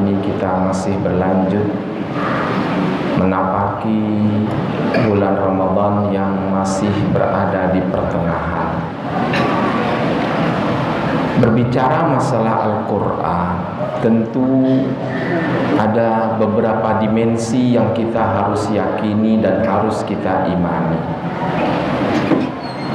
ini kita masih berlanjut menapaki bulan Ramadan yang masih berada di pertengahan. Berbicara masalah Al-Quran, tentu ada beberapa dimensi yang kita harus yakini dan harus kita imani.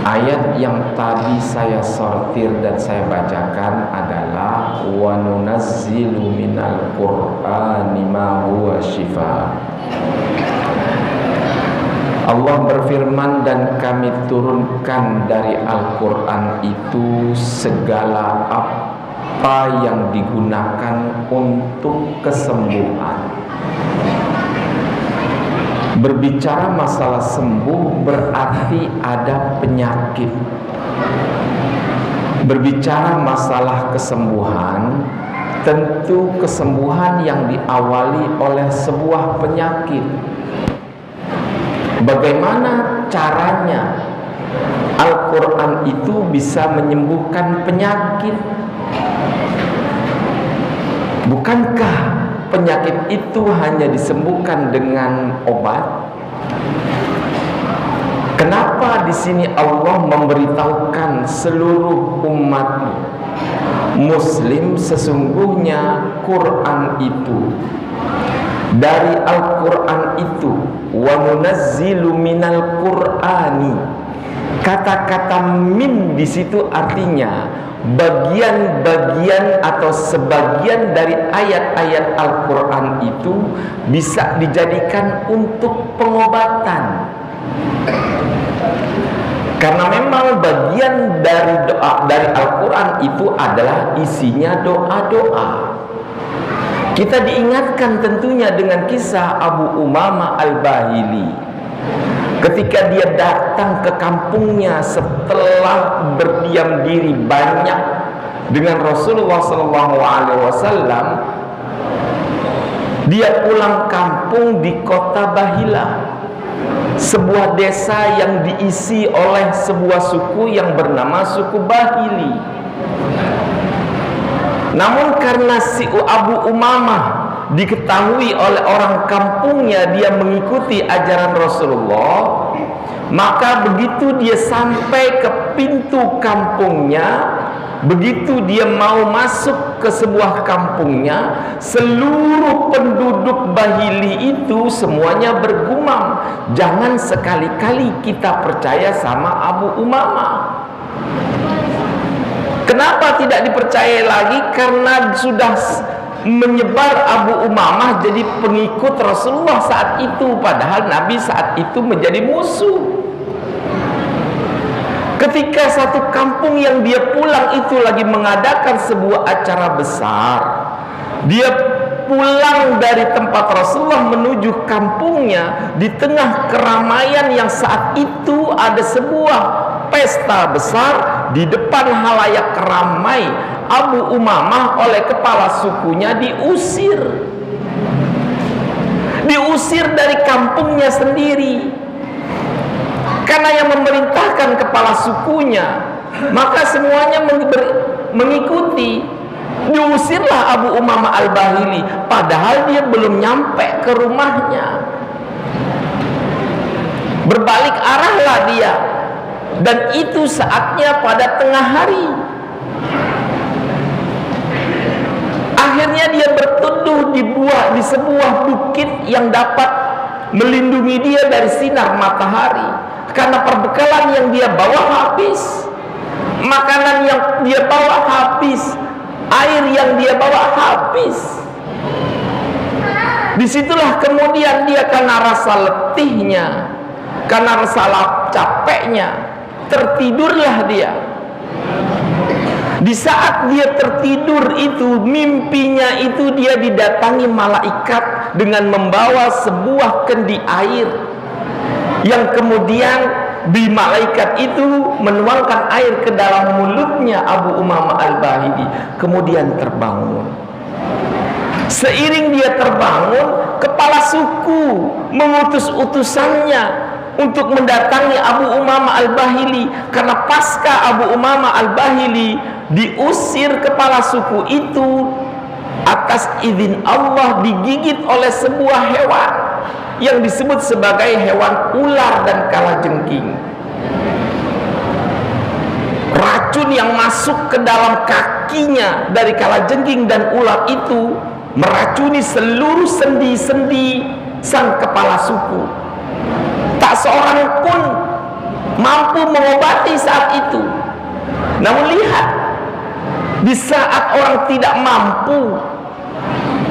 Ayat yang tadi saya sortir dan saya bacakan adalah wa nunazzilu minal qur'ani ma huwa shifa. Allah berfirman, dan kami turunkan dari Al-Quran itu segala apa yang digunakan untuk kesembuhan. Berbicara masalah sembuh berarti ada penyakit. Berbicara masalah kesembuhan, tentu kesembuhan yang diawali oleh sebuah penyakit. Bagaimana caranya Al-Quran itu bisa menyembuhkan penyakit? Bukankah penyakit itu hanya disembuhkan dengan obat? Kenapa di sini Allah memberitahukan seluruh umat Muslim sesungguhnya Quran itu, dari Al-Quran itu, wa nunazzilu minal Qur'ani. Kata-kata min di situ artinya bagian-bagian atau sebagian dari ayat-ayat Al-Quran itu bisa dijadikan untuk pengobatan. Karena memang bagian dari doa dari Al-Quran itu adalah isinya doa-doa. Kita diingatkan tentunya dengan kisah Abu Umamah Al-Bahili ketika dia datang ke kampungnya setelah berdiam diri banyak dengan Rasulullah SAW. Dia pulang kampung di kota Bahila, sebuah desa yang diisi oleh sebuah suku yang bernama suku Bahili. Namun karena si Abu Umamah diketahui oleh orang kampungnya dia mengikuti ajaran Rasulullah, maka begitu dia sampai ke pintu kampungnya, begitu dia mau masuk ke sebuah kampungnya, seluruh penduduk Bahili itu semuanya bergumam, jangan sekali-kali kita percaya sama Abu Umamah. Kenapa tidak dipercaya lagi? Karena sudah menyebar Abu Umamah jadi pengikut Rasulullah saat itu, padahal Nabi saat itu menjadi musuh. Ketika satu kampung yang dia pulang itu lagi mengadakan sebuah acara besar, dia pulang dari tempat Rasulullah menuju kampungnya, di tengah keramaian yang saat itu ada sebuah pesta besar, di depan halayak ramai Abu Umamah oleh kepala sukunya diusir dari kampungnya sendiri. Karena yang memerintahkan kepala sukunya, maka semuanya mengikuti. Diusirlah Abu Umamah Al-Bahili, padahal dia belum nyampe ke rumahnya. Berbalik arahlah dia, dan itu saatnya pada tengah hari. Akhirnya dia berteduh di sebuah bukit yang dapat melindungi dia dari sinar matahari. Karena perbekalan yang dia bawa habis, makanan yang dia bawa habis, air yang dia bawa habis. Disitulah kemudian dia karena rasa letihnya, karena rasa capeknya, tertidurlah dia. Di saat dia tertidur itu, mimpinya itu dia didatangi malaikat dengan membawa sebuah kendi air, yang kemudian di malaikat itu menuangkan air ke dalam mulutnya Abu Umamah Al-Bahili, kemudian terbangun. Seiring dia terbangun, kepala suku mengutus utusannya untuk mendatangi Abu Umamah Al-Bahili, karena pasca Abu Umamah Al-Bahili diusir kepala suku itu atas izin Allah digigit oleh sebuah hewan yang disebut sebagai hewan ular dan kalajengking. Racun yang masuk ke dalam kakinya dari kalajengking dan ular itu meracuni seluruh sendi-sendi sang kepala suku. Tak seorang pun mampu mengobati saat itu. Namun lihat, di saat orang tidak mampu,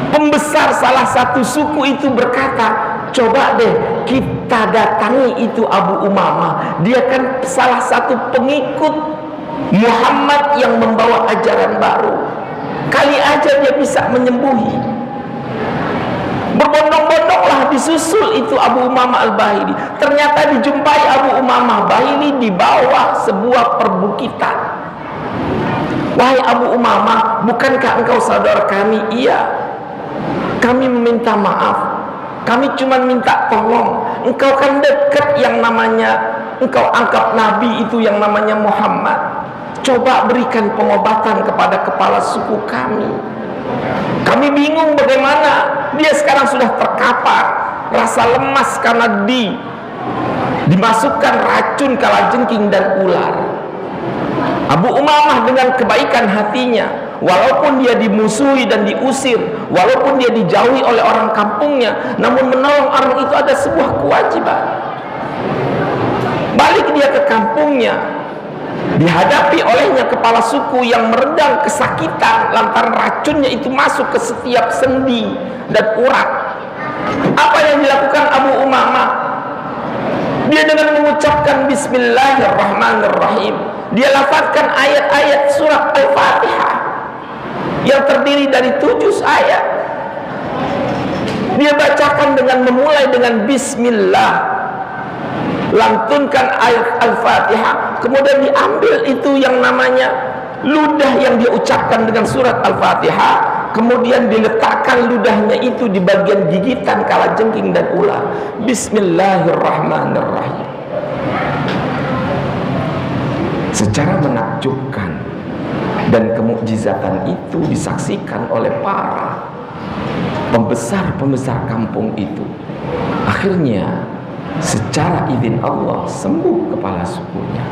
pembesar salah satu suku itu berkata, coba deh kita datangi itu Abu Umamah. Dia kan salah satu pengikut Muhammad yang membawa ajaran baru. Kali aja dia bisa menyembuhi. Berbondong-bondonglah disusul itu Abu Umamah Al-Bahili. Ternyata dijumpai Abu Umamah Bahili di bawah sebuah perbukitan. Wahai Abu Umamah, bukankah engkau saudara kami? Iya. Kami meminta maaf. Kami cuma minta tolong. Engkau kan dekat yang namanya, engkau angkat nabi itu yang namanya Muhammad. Coba berikan pengobatan kepada kepala suku kami. Kami bingung bagaimana. Dia sekarang sudah terkapar, rasa lemas karena dimasukkan racun kalajengking dan ular. Abu Umamah dengan kebaikan hatinya, walaupun dia dimusuhi dan diusir, walaupun dia dijauhi oleh orang kampungnya, namun menolong orang itu ada sebuah kewajiban. Balik dia ke kampungnya, dihadapi olehnya kepala suku yang meredam kesakitan lantaran racunnya itu masuk ke setiap sendi dan urat. Apa yang dilakukan Abu Umamah? Dia dengan mengucapkan Bismillahirrahmanirrahim, dia lafazkan ayat-ayat surat Al-Fatihah yang terdiri dari 7 ayat. Dia bacakan dengan memulai dengan Bismillah, lantunkan ayat Al-Fatihah, kemudian diambil itu yang namanya ludah yang dia ucapkan dengan surat Al-Fatihah, kemudian diletakkan ludahnya itu di bagian gigitan kalajengking dan ular. Bismillahirrahmanirrahim. Secara menakjubkan, dan kemukjizatan itu disaksikan oleh para pembesar-pembesar kampung itu. Akhirnya secara izin Allah sembuh kepala sukunya.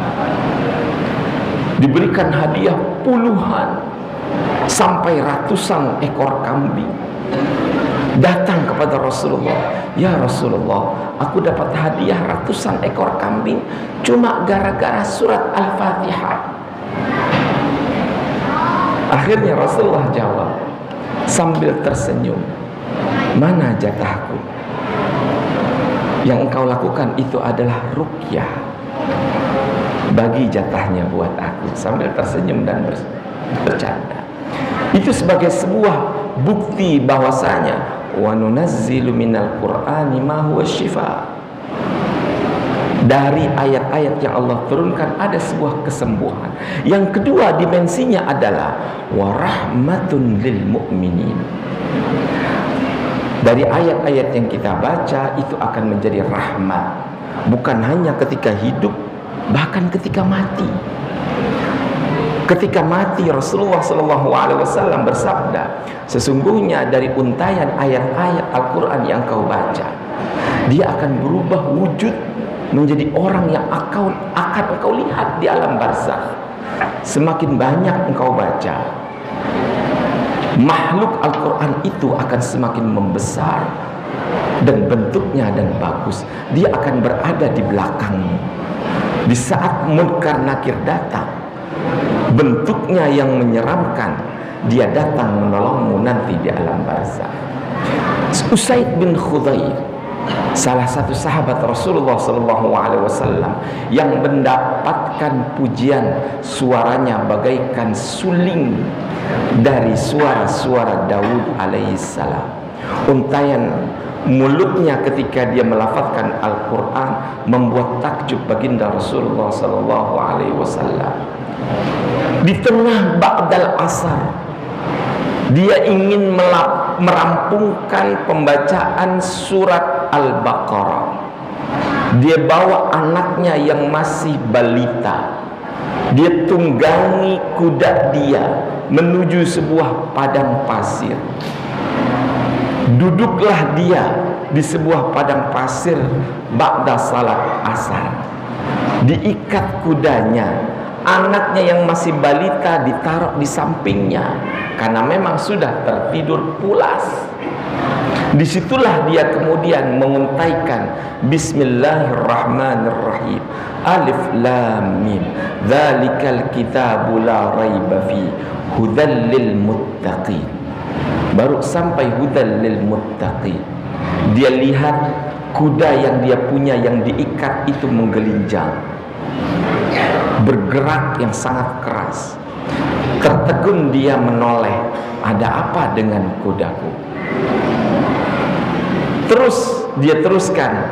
Diberikan hadiah puluhan sampai ratusan ekor kambing. Datang kepada Rasulullah, ya Rasulullah, aku dapat hadiah ratusan ekor kambing cuma gara-gara surat Al-Fatihah. Akhirnya Rasulullah jawab sambil tersenyum, mana jatahku? Yang engkau lakukan itu adalah ruqyah. Bagi jatahnya buat aku. Sambil tersenyum dan bercanda. Itu sebagai sebuah bukti bahwasanya wa nunazzilu minal qur'ani ma huwa syifa. Dari ayat-ayat yang Allah turunkan ada sebuah kesembuhan. Yang kedua dimensinya adalah wa rahmatun lil mu'minin. Dari ayat-ayat yang kita baca itu akan menjadi rahmat, bukan hanya ketika hidup, bahkan ketika mati. Ketika mati Rasulullah SAW bersabda, sesungguhnya dari untayan ayat-ayat Al-Quran yang kau baca, dia akan berubah wujud menjadi orang yang akan engkau lihat di alam barzakh. Semakin banyak engkau baca, makhluk Al-Quran itu akan semakin membesar dan bentuknya dan bagus. Dia akan berada di belakangmu. Di saat munkar nakir datang, bentuknya yang menyeramkan, dia datang menolongmu nanti di alam barzakh. Usaid bin Khudayr, salah satu sahabat Rasulullah SAW yang mendapatkan pujian, suaranya bagaikan suling dari suara-suara Daud alaihissalam. Untayan mulutnya ketika dia melafazkan Al-Quran membuat takjub baginda Rasulullah SAW. Di tengah ba'dal asar, dia ingin merampungkan pembacaan surat Al-Baqarah. Dia bawa anaknya yang masih balita, dia tunggangi kuda dia menuju sebuah padang pasir. Duduklah dia di sebuah padang pasir ba'da salat asar. Diikat kudanya, anaknya yang masih balita ditaruh di sampingnya karena memang sudah tertidur pulas. Disitulah dia kemudian menguntaikan Bismillahirrahmanirrahim, Alif Lam Mim, Dzalikal kitabu la raiba fi, Hudzal lil muttaqin. Baru sampai Hudzal lil muttaqin, dia lihat kuda yang dia punya yang diikat itu menggelinjang, bergerak yang sangat keras. Tertegun dia menoleh, ada apa dengan kudaku? Terus dia teruskan,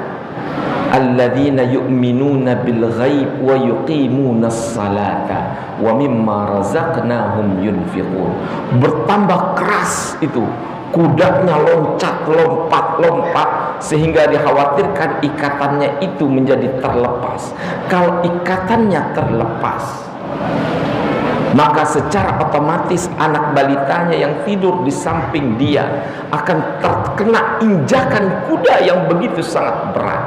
alladzina yu'minuna bil ghaib wa yuqimunas salata wa mimma razaqnahum yunfiqun. Bertambah keras itu, kudanya loncat, lompat sehingga dikhawatirkan ikatannya itu menjadi terlepas. Kalau ikatannya terlepas, maka secara otomatis anak balitanya yang tidur di samping dia akan terkena injakan kuda yang begitu sangat berat.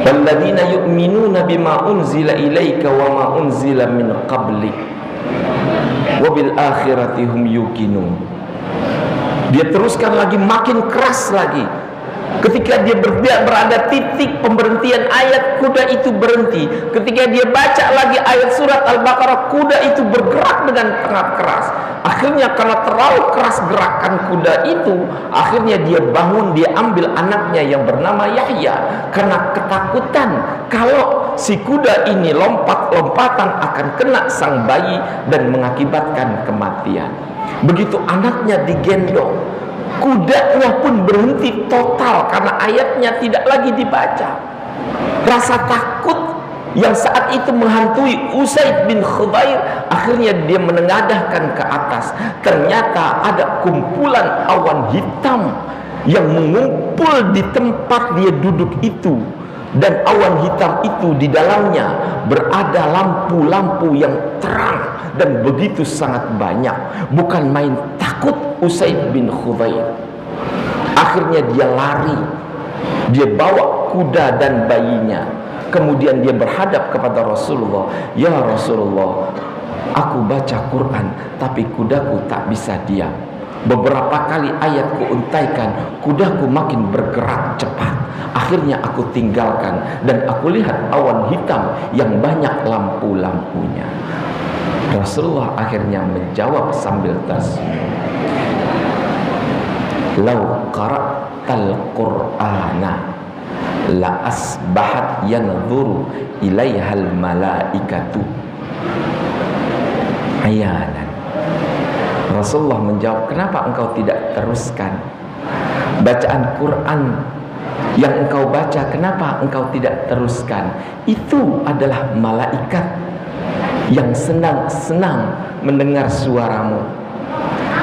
Walladzina yu'minuna bima unzila ilaika wa ma unzila min qablik wa bil akhirati hum yuqinun. Dia teruskan lagi, makin keras lagi. Ketika dia berada titik pemberhentian ayat, kuda itu berhenti. Ketika dia baca lagi ayat surat Al-Baqarah, kuda itu bergerak dengan sangat keras. Akhirnya karena terlalu keras gerakan kuda itu, akhirnya dia bangun, dia ambil anaknya yang bernama Yahya. Karena ketakutan kalau si kuda ini lompat-lompatan akan kena sang bayi dan mengakibatkan kematian. Begitu anaknya digendong, kudanya pun berhenti total karena ayatnya tidak lagi dibaca. Rasa takut yang saat itu menghantui Usaid bin Khudair, akhirnya dia menengadahkan ke atas. Ternyata ada kumpulan awan hitam yang mengumpul di tempat dia duduk itu, dan awan hitam itu di dalamnya berada lampu-lampu yang terang dan begitu sangat banyak. Bukan main takut Usaid bin Khudair. Akhirnya dia lari, dia bawa kuda dan bayinya, kemudian dia berhadap kepada Rasulullah. Ya Rasulullah, aku baca Quran tapi kudaku tak bisa diam. Beberapa kali ayat kuuntaikan, kudaku makin bergerak cepat. Akhirnya aku tinggalkan dan aku lihat awan hitam yang banyak lampu-lampunya. Rasulullah akhirnya menjawab sambil tersenyum, lau qara'tal qur'ana la asbahat yanzuru ilaihal malaikatu ayanan. Rasulullah menjawab, kenapa engkau tidak teruskan bacaan Quran yang engkau baca? Kenapa engkau tidak teruskan? Itu adalah malaikat yang senang-senang mendengar suaramu,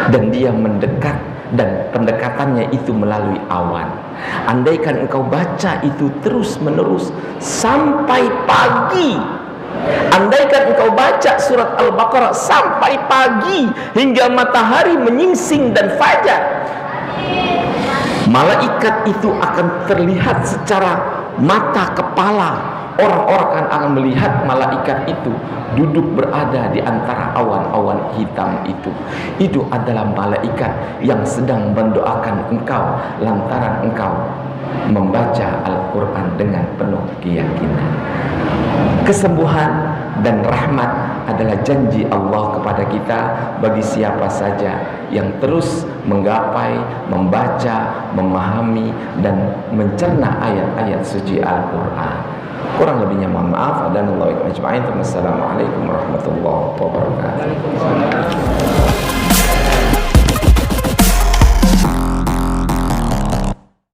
dan dia mendekat, dan pendekatannya itu melalui awan. Andaikan engkau baca itu terus menerus sampai pagi, andaikan engkau baca surat Al-Baqarah sampai pagi hingga matahari menyingsing dan fajar, malaikat itu akan terlihat secara mata kepala. Orang-orang akan melihat malaikat itu duduk berada di antara awan-awan hitam itu. Itu adalah malaikat yang sedang mendoakan engkau lantaran engkau membaca Al-Quran dengan penuh keyakinan. Kesembuhan dan rahmat adalah janji Allah kepada kita bagi siapa saja yang terus menggapai, membaca, memahami dan mencerna ayat-ayat suci Al-Quran. Kurang lebihnya mohon maaf. Assalamualaikum warahmatullahi wabarakatuh.